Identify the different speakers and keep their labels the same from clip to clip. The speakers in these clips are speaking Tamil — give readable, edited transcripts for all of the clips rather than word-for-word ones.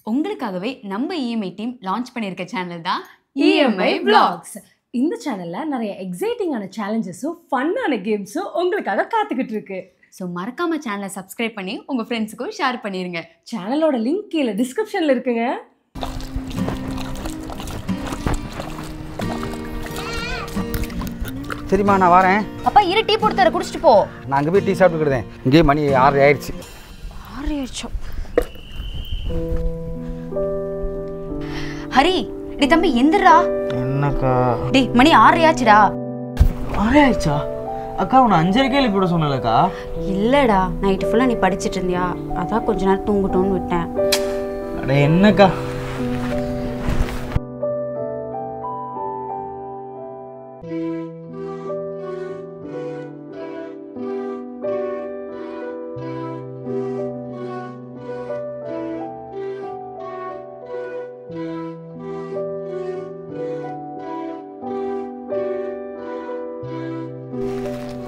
Speaker 1: உங்களுக்காகவே நம்ம இஎம்ஐ டீம் லான்ச் பண்ணியிருக்க சேனல் தான்
Speaker 2: இஎம்ஐ Vlogs. இந்த சேனல்ல நிறைய எக்ஸைட்டிங்கான சேலஞ்சஸும் ஃபன்னான கேம்ஸும் உங்களுக்காக காத்துக்கிட்டு இருக்கு.
Speaker 1: ஸோ மறக்காம சேனலை சப்ஸ்கிரைப் பண்ணி உங்க ஃப்ரெண்ட்ஸுக்கும் ஷேர் பண்ணிருங்க.
Speaker 2: சேனலோட லிங்க் கீழே டிஸ்கிரிப்ஷன்ல இருக்குங்க.
Speaker 3: சரிம்மா நான் வரேன்.
Speaker 1: அப்பா இரு டீ போட்டு தர குடிச்சிட்டு போ.
Speaker 3: நான் அங்கே போய் டீ சாப்பிட்டுக்கிட்டேன். இங்கே மணி 6 ஆயிடுச்சு.
Speaker 1: 6 ஆயிடுச்சோ. ஹரி டி தம்பி எந்திரா.
Speaker 4: என்னக்கா?
Speaker 1: டி மணி 6 ஆச்சுடா.
Speaker 4: 6 ஆயிடுச்சா? அக்கா உன்னை 5:30 எழுப்பி விட சொன்னலக்கா?
Speaker 1: இல்லடா நைட்டு ஃபுல்லாக நீ படிச்சுட்டு இருந்தியா, அதான் கொஞ்ச நேரம் தூங்கட்டோன்னு விட்டேன்.
Speaker 4: அட என்னக்கா?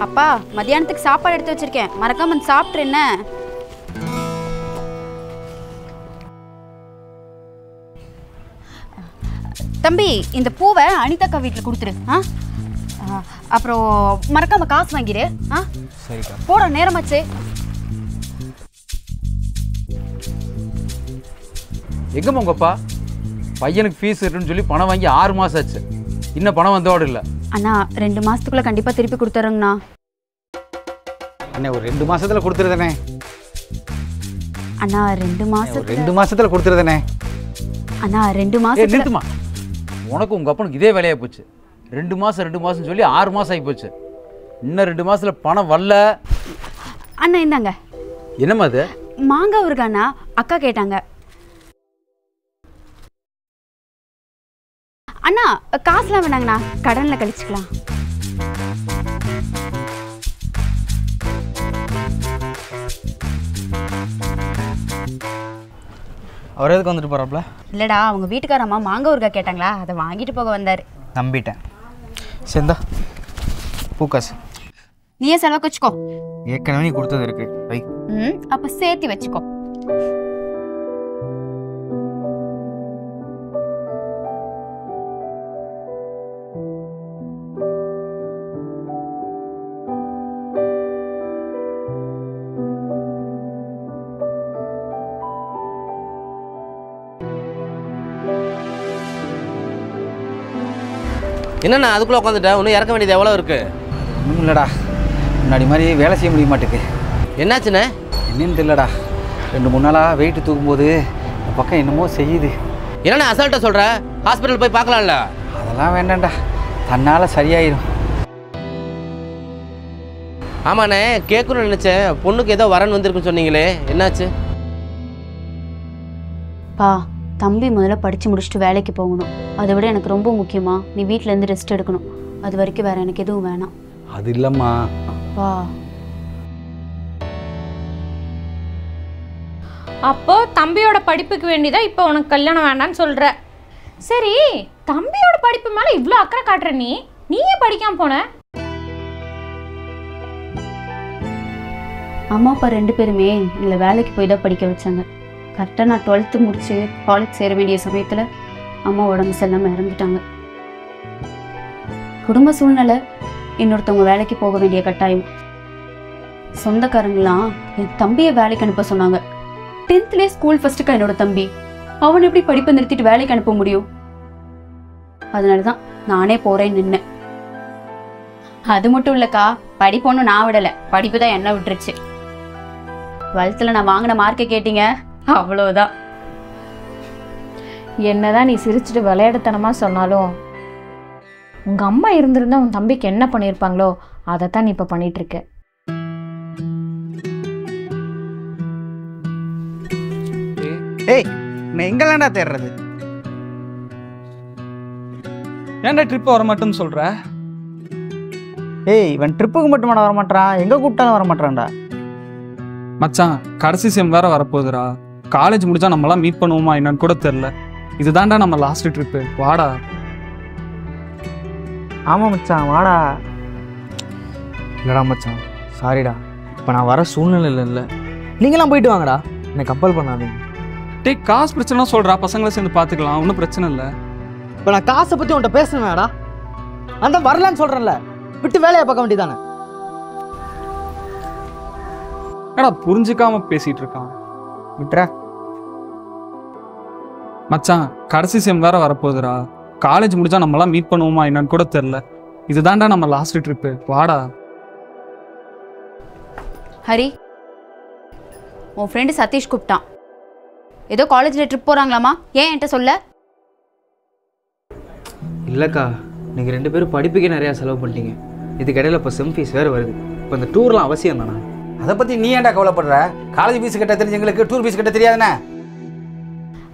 Speaker 1: அப்பா மத்தியானத்துக்கு சாப்பாடு எடுத்து வச்சிருக்கேன், மறக்காம சாப்பிட்ரு என்ன. தம்பி இந்த பூவை அனிதாக்கா வீட்டில் கொடுத்துரு. அப்புறம் மறக்காம காசு வாங்கிடு.
Speaker 4: சரிக்கா.
Speaker 1: போட நேரமாச்சு.
Speaker 3: எங்கம்மா உங்கப்பா? பையனுக்கு ஃபீஸ் இருக்குன்னு சொல்லி பணம் வாங்கி 6 மாதம் ஆச்சு, இன்னும் பணம் வந்தோடு இல்லை.
Speaker 1: அண்ணா 2 மாதத்துக்குள்ளே கண்டிப்பாக திருப்பி கொடுத்துறேங்கண்ணா.
Speaker 3: அண்ணே ஒரு 2 மாதத்தில் கொடுத்துருதானே.
Speaker 1: அண்ணா 2 மாதம்
Speaker 3: 2 மாதத்தில் கொடுத்துருதானே.
Speaker 1: அண்ணா 2 மாதம்
Speaker 3: நிறுத்துமா. உனக்கு உங்கள் அப்பனுக்கு இதே வேலையாக போச்சு. 2 மாதம் சொல்லி 6 மாதம் ஆகி போச்சு. இன்னும் 2 மாதத்தில் பணம் வரல.
Speaker 1: அண்ணா இந்தாங்க.
Speaker 3: என்னம்மா அது?
Speaker 1: மாங்காய் ஊறுகாண்ணா, அக்கா கேட்டாங்க. அண்ணா காசுலாம் வேணாங்கண்ணா, கடனில் கழிச்சுக்கலாம்.
Speaker 4: அவர் எதுக்கு வந்துட்டு போகிறாப்புல?
Speaker 1: இல்லைடா அவங்க வீட்டுக்காரம்மா மாங்காய் ஊறுகாய் கேட்டாங்களா, அதை வாங்கிட்டு போக வந்தார்.
Speaker 4: நம்பிட்டேன். சேர்ந்தா பூக்காசு
Speaker 1: நீயே செலவுக்கு வச்சுக்கோ.
Speaker 4: ஏற்கனவே நீ கொடுத்தது இருக்கு வை.
Speaker 1: அப்போ சேர்த்து வச்சுக்கோ.
Speaker 5: என்னண்ணா அதுக்குள்ளே உட்காந்துட்டேன், இன்னும் இறக்க வேண்டியது எவ்வளோ இருக்குது?
Speaker 3: ஒன்றும் இல்லைடா, முன்னாடி மாதிரி வேலை செய்ய முடிய மாட்டேக்கு.
Speaker 5: என்னாச்சுண்ணே?
Speaker 3: என்னன்னு தெரியலடா, 2-3 நாளாக வெயிட்டு தூக்கும்போது இந்த பக்கம் என்னமோ செய்யுது.
Speaker 5: என்னண்ணா அசால்ட்டாக சொல்கிற? ஹாஸ்பிட்டல் போய் பார்க்கலாம்ல?
Speaker 3: அதெல்லாம் வேண்டாம்டா, தன்னால் சரியாயிடும்.
Speaker 5: ஆமாண்ணே கேட்கணும்னு நினச்சேன், பொண்ணுக்கு ஏதோ வரன் வந்திருக்குன்னு சொன்னீங்களே, என்னாச்சு?
Speaker 1: பா தம்பி முதல்ல படித்து முடிச்சுட்டு வேலைக்கு போகணும். அதை விட எனக்கு ரொம்ப முக்கியமா நீ வீட்டிலேருந்து ரெஸ்ட் எடுக்கணும். அது வரைக்கும் வேறு எனக்கு எதுவும் வேணாம்.
Speaker 3: அது இல்லைம்மா.
Speaker 1: அப்பா
Speaker 6: அப்போ தம்பியோட படிப்புக்கு வேண்டிதான் இப்போ உனக்கு கல்யாணம் வேண்டான்னு சொல்கிற. சரி தம்பியோட படிப்பு மேலே இவ்வளோ அக்கறை காட்டுற நீயே படிக்காம போன?
Speaker 1: அம்மா அப்பா 2 பேருமே எங்களை வேலைக்கு போய் தான் படிக்க வச்சாங்க. கரெக்டாக நான் 12th முடிச்சு காலேஜ் சேர வேண்டிய சமயத்தில் அம்மா உடம்பு சரியில்லாமல் இறந்துட்டாங்க. குடும்ப சூழ்நிலை, இன்னொருத்தவங்க வேலைக்கு போக வேண்டிய கட்டாயம். சொந்தக்காரங்களாம் என் தம்பியை வேலைக்கு அனுப்ப சொன்னாங்க. 10thலேயே ஸ்கூல் ஃபர்ஸ்ட்டுக்கா என்னோட தம்பி. அவன் எப்படி படிப்பை நிறுத்திட்டு வேலைக்கு அனுப்ப முடியும்? அதனால தான் நானே போகிறேன்னு நின்னேன். அது மட்டும் இல்லைக்கா, படிப்பொன்னும் நான் விடலை, படிப்பு தான் என்ன விட்டுருச்சு. 12th நான் வாங்கின மார்க்கை கேட்டீங்க, அவ்வளோதான்.
Speaker 6: என்னதான் நீ சிரிச்சுட்டு விளையாடுத்தனமாக சொன்னாலும் உங்கள் அம்மா இருந்திருந்தா உன் தம்பிக்கு என்ன பண்ணியிருப்பாங்களோ அதைத்தான் நீ இப்போ பண்ணிகிட்ருக்க.
Speaker 4: ஏய் நான் எங்கெல்லாம்டா தேடுறது?
Speaker 7: ஏன்டா ட்ரிப் வர மாட்டேன்னு சொல்ற?
Speaker 4: ஏய் இவன் ட்ரிப்புக்கு மட்டும் வர மாட்டான், எங்கே கூப்பிட்டாலும் வர மாட்டான்டா.
Speaker 7: மச்சான் கடைசி செம் வேற வரப்போகுதுடா. காலேஜ் முடிச்சா நம்மளாம் மீட் பண்ணுவோமா என்னன்னு கூட தெரில. இதுதான்டா நம்ம லாஸ்ட் ட்ரிப்பு, வாடா.
Speaker 4: ஆமாம் மச்சான் வாடா. இல்லைடா மச்சான் சாரிடா, இப்போ நான் வர சூழ்நிலையில் இல்லை. நீங்களாம் போயிட்டு வாங்கடா, என்னை கம்பல் பண்ணாதீங்க.
Speaker 7: டேய் காசு பிரச்சனை சொல்கிறா, பசங்களை சேர்ந்து பார்த்துக்கலாம், ஒன்றும் பிரச்சனை இல்லை.
Speaker 4: இப்போ நான் காசை பற்றி உன்கிட்ட பேசணுமேடா? அந்த வரலான்னு சொல்கிறேன்ல, விட்டு வேலையை பார்க்க வேண்டியதானே?
Speaker 7: ஏடா புரிஞ்சுக்காம பேசிகிட்டு இருக்கான்.
Speaker 4: விட்டுற
Speaker 7: மச்சான் கடைசி செம் வேற வரப்போகுதுடா. காலேஜ் முடிஞ்சா நம்மளாம் மீட் பண்ணுவோமா என்னன்னு கூட தெரில. இதுதான்டா நம்ம லாஸ்ட் ட்ரிப்பு, வாடா.
Speaker 1: ஹரி, உன் ஃப்ரெண்டு சதீஷ் கூப்பிட்டான். ஏதோ காலேஜில் ட்ரிப் போகிறாங்களாமா, ஏன் என்கிட்ட சொல்ல?
Speaker 4: இல்லைக்கா, நீங்கள் 2 பேரும் படிப்புக்கே நிறையா செலவு பண்ணிட்டீங்க. இதுக்கிடையில் இப்போ செம் ஃபீஸ் வேறு வருது. இப்போ இந்த டூர்லாம் அவசியம் தானே?
Speaker 3: அதை பற்றி நீ ஏன்டா கவலைப்படுற? காலேஜ் ஃபீஸ் கட்ட தெரிஞ்ச எங்களுக்கு டூர் ஃபீஸ் கட்ட தெரியாதுண்ணே.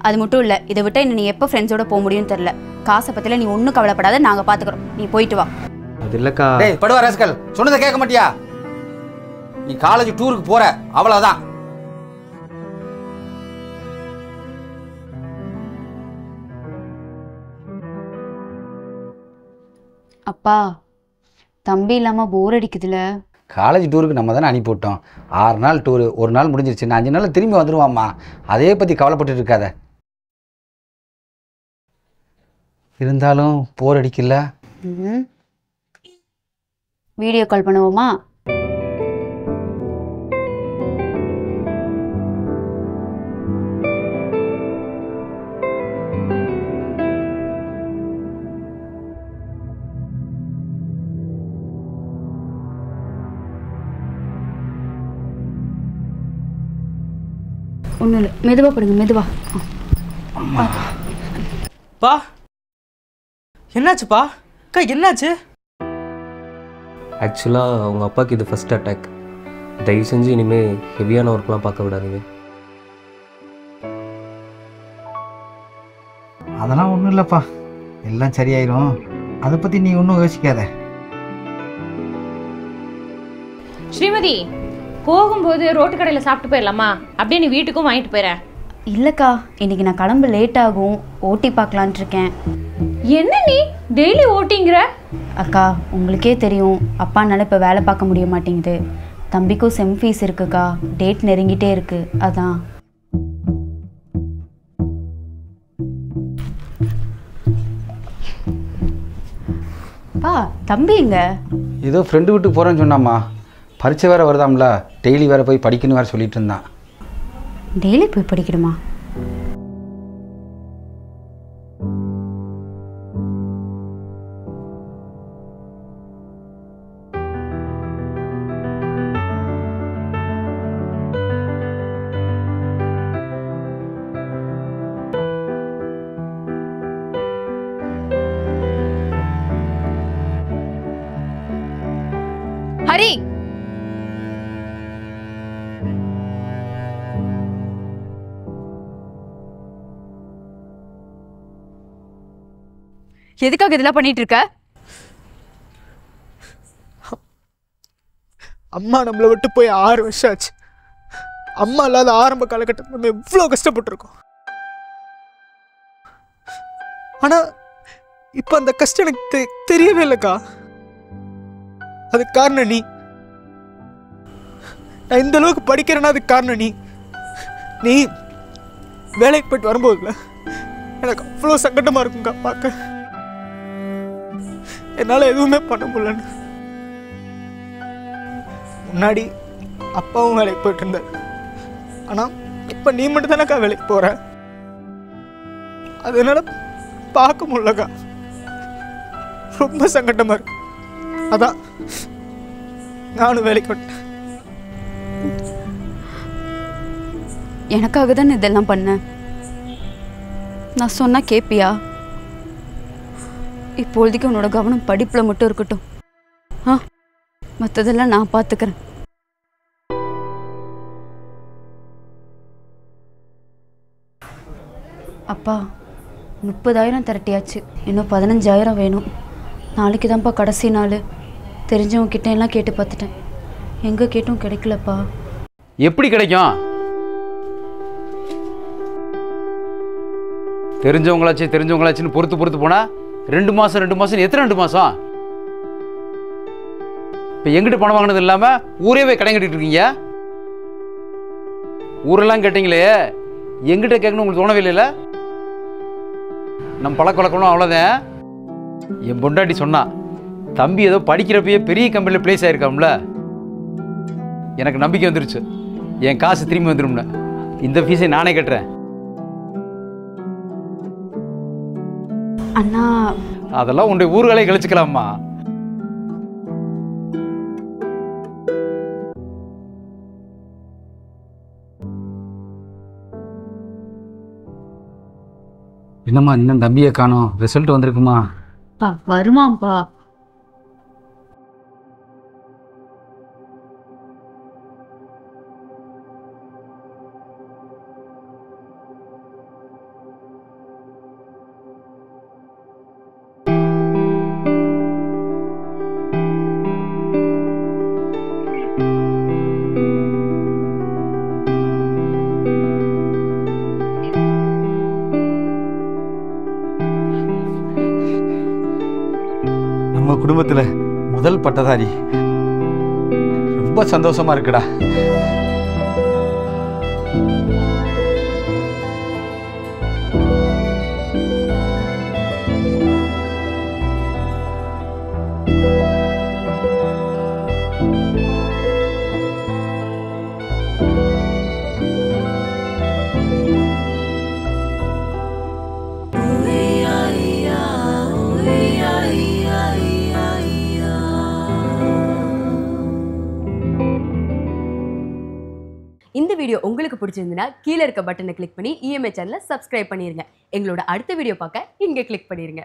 Speaker 1: அது மட்டும் இல்லை, இதை விட்டு இன்னும் நீ எப்போ ஃப்ரெண்ட்ஸோட போக முடியும்னு தெரில. காசை பற்றில நீ ஒன்றும் கவலைப்படாத, நாங்கள் பார்த்துக்குறோம். நீ போயிட்டு வா.
Speaker 4: அது இல்லைக்கா.
Speaker 3: டேய் படுவா ரேஸ்கல், சொன்னதை கேட்க மாட்டியா? நீ காலேஜ் டூருக்கு போற, அவ்வளோதான்.
Speaker 1: அப்பா, தம்பி இல்லாமல் போர் அடிக்குதுல.
Speaker 3: காலேஜ் டூருக்கு நம்ம தானே அனுப்பிவிட்டோம். 6 நாள் டூரு, 1 நாள் முடிஞ்சிருச்சு. 5 நாள் திரும்பி வந்துடுவாம்மா. அதே பற்றி கவலைப்பட்டு இருக்காத. இருந்தாலும் போர் அடிக்கல.
Speaker 1: வீடியோ கால் பண்ணுவோமா? ஒன்றும் இல்லை, மெதுவாக படுங்க, மெதுவா.
Speaker 4: பா என்னாச்சுப்பா? அக்கா என்னாச்சு?
Speaker 8: ஆக்சுவலாக அவங்க அப்பாவுக்கு இது ஃபஸ்ட் அட்டாக். தயவு செஞ்சு இனிமேல் ஹெவியான ஒர்க்லாம் பார்க்க விடாதீங்க.
Speaker 3: அதெல்லாம் ஒன்றும் இல்லைப்பா, எல்லாம் சரியாயிரும். அதை பற்றி நீ ஒன்றும் யோசிக்காத.
Speaker 6: ஸ்ரீமதி, போகும்போது ரோட்டு கடையில் சாப்பிட்டு போயிடலாமா? அப்படியே நீ வீட்டுக்கும் வாங்கிட்டு போயிடுறேன்.
Speaker 1: இல்லைக்கா, இன்னைக்கு நான் கிளம்ப லேட் ஆகும், ஓட்டி பார்க்கலான்ட்டு இருக்கேன்.
Speaker 6: என்ன நீ டெய்லி ஓட்டிங்கிற?
Speaker 1: அக்கா, உங்களுக்கே தெரியும், அப்பானால இப்போ வேலை பார்க்க முடிய மாட்டேங்குது. தம்பிக்கும் செம் ஃபீஸ் இருக்குக்கா, டேட் நெருங்கிட்டே இருக்கு, அதான். பா, தம்பி எங்க?
Speaker 3: ஏதோ ஃப்ரெண்டு வீட்டுக்கு போகிறேன்னு சொன்னாம்மா. பரீட்சை வேறு வருதாம்ல, டெய்லி வேறு போய் படிக்கணும் வேறு சொல்லிட்டு இருந்தான்.
Speaker 1: டெய்லி போய் படிக்கணுமா? ஹரி, எதுக்காக இதெல்லாம் பண்ணிட்டு இருக்க?
Speaker 9: அம்மா நம்மளை விட்டு போய் 6 வருஷம் ஆச்சு. அம்மா இல்லாத ஆரம்ப காலகட்டத்தில் நம்ம எவ்வளோ கஷ்டப்பட்டுருக்கோம். ஆனால் இப்போ அந்த கஷ்டம் எனக்கு தெரியவே இல்லைக்கா. அதுக்கு காரணம் நீ. நான் இந்த அளவுக்கு படிக்கிறேன்னா அதுக்கு காரணம் நீ. நீ வேலைக்கு போயிட்டு வரும்போதுல எனக்கு அவ்வளோ சங்கடமாக இருக்குங்க பார்க்க. என்னால் எதுவுமே பண்ண முடியலன்னு. முன்னாடி அப்பாவும் வேலைக்கு போயிட்டு இருந்தார். ஆனால் இப்போ நீ மட்டும் தானேக்கா வேலைக்கு போகிற. அதனால பார்க்க முடியலக்கா, ரொம்ப சங்கடமாக இருக்கு. அதான் நானும் வேலைக்கு வந்துட்டேன்.
Speaker 1: எனக்காக தான் இதெல்லாம் பண்ணேன். நான் சொன்னா கேப்பியா? இப்பொழுதைக்கு உன்னோட கவனம் படிப்புல மட்டும் இருக்கட்டும். மற்றதெல்லாம் நான் பார்த்துக்கிறேன். அப்பா, 30,000 திரட்டியாச்சு, இன்னும் 15,000 வேணும். நாளைக்கு தான்ப்பா கடைசி நாள். தெரிஞ்சவங்க கிட்ட எல்லாம் கேட்டு பார்த்துட்டேன், எங்கே கேட்டும் கிடைக்கலப்பா.
Speaker 3: எப்படி கிடைக்கும்? தெரிஞ்சவங்களாச்சுன்னு பொறுத்து போனா 2 மாதம் எத்தனை 2 மாதம்? இப்போ எங்கிட்ட பணம் வாங்கினது இல்லாமல் ஊரே போய் கடன் கட்டிட்டு இருக்கீங்க. ஊரெல்லாம் கேட்டீங்களே, எங்கிட்ட கேட்கணும் உங்களுக்கு தோணவே இல்லைல்ல? நம்ம பழக்கவழக்கம்லாம் அவ்வளோதான். என் பொண்டாட்டி சொன்னா தம்பி ஏதோ படிக்கிறப்பயே பெரிய கம்பெனியில் பிளேஸ் ஆகிருக்காம்ல, எனக்கு நம்பிக்கை வந்துருச்சு என் காசு திரும்பி வந்துடும்னு. இந்த ஃபீஸை நானே கட்டுறேன்.
Speaker 1: அண்ணா
Speaker 3: அதெல்லாம் உன்னுடைய ஊர்களை கழிச்சுக்கலாமா?
Speaker 7: என்னம்மா இன்னும் தம்பியை காணோம்? ரிசல்ட் வந்திருக்குமா?
Speaker 1: வருமாப்பா.
Speaker 3: நம்ம குடும்பத்துல முதல் பட்டதாரி. ரொம்ப சந்தோஷமா இருக்குடா.
Speaker 10: இந்த வீடியோ உங்களுக்கு பிடிச்சிருந்தா கீழே இருக்க பட்டனை கிளிக் பண்ணி EMI சேனலை சப்ஸ்கிரைப் பண்ணிருங்க. எங்களோட அடுத்த வீடியோ பார்க்க இங்கே கிளிக் பண்ணிருங்க.